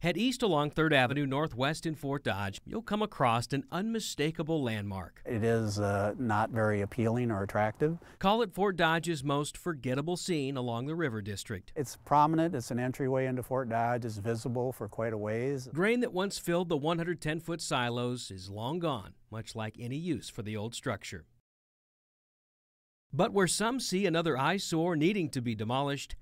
Head east along 3rd Avenue Northwest in Fort Dodge. You'll come across an unmistakable landmark. It is not very appealing or attractive. Call it Fort Dodge's most forgettable scene along the River District. It's prominent. It's an entryway into Fort Dodge. It's visible for quite a ways. Grain that once filled the 110-foot silos is long gone, much like any use for the old structure. But where some see another eyesore needing to be demolished,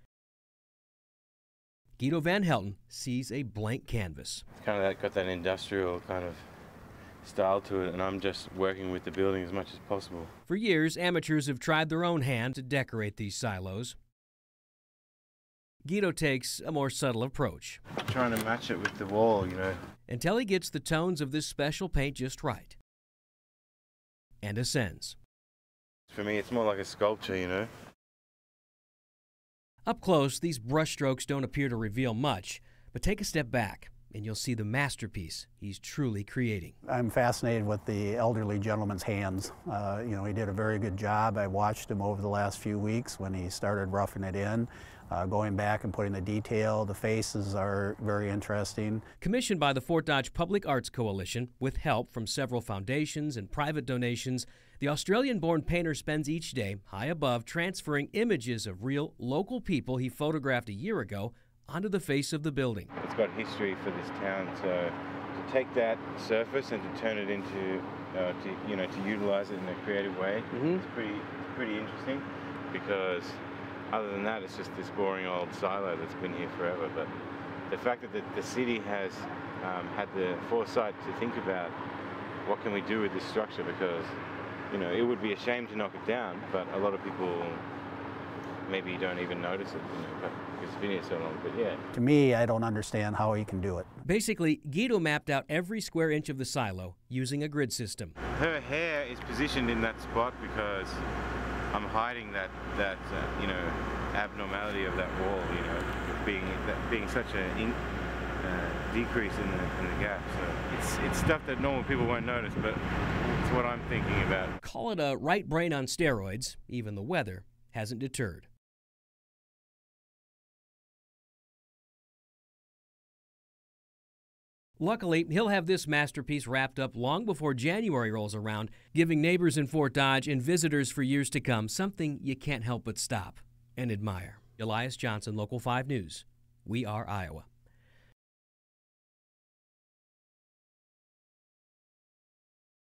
Guido Van Helten sees a blank canvas. It's kind of got that industrial kind of style to it, and I'm just working with the building as much as possible. For years, amateurs have tried their own hand to decorate these silos. Guido takes a more subtle approach. I'm trying to match it with the wall, you know. Until he gets the tones of this special paint just right. And ascends. For me, it's more like a sculpture, you know. Up close, these brushstrokes don't appear to reveal much, but take a step back and you'll see the masterpiece he's truly creating. I'm fascinated with the elderly gentleman's hands. He did a very good job. I watched him over the last few weeks when he started roughing it in, going back and putting the detail. The faces are very interesting. Commissioned by the Fort Dodge Public Arts Coalition with help from several foundations and private donations, the Australian-born painter spends each day high above transferring images of real local people he photographed a year ago onto the face of the building. It's got history for this town, so to take that surface and to turn it into, to utilize it in a creative way, it's pretty interesting, because other than that, it's just this boring old silo that's been here forever. But the fact that the city has had the foresight to think about what can we do with this structure, because it would be a shame to knock it down, but a lot of people maybe don't even notice it, but because it's been here so long. But yeah. To me, I don't understand how he can do it. Basically, Guido mapped out every square inch of the silo using a grid system. Her hair is positioned in that spot because I'm hiding that abnormality of that wall, being such a decrease in the gap. So it's stuff that normal people won't notice, but it's what I'm thinking about. Call it a right brain on steroids. Even the weather hasn't deterred. Luckily, he'll have this masterpiece wrapped up long before January rolls around, giving neighbors in Fort Dodge and visitors for years to come something you can't help but stop and admire. Elias Johnson, Local 5 News. We are Iowa.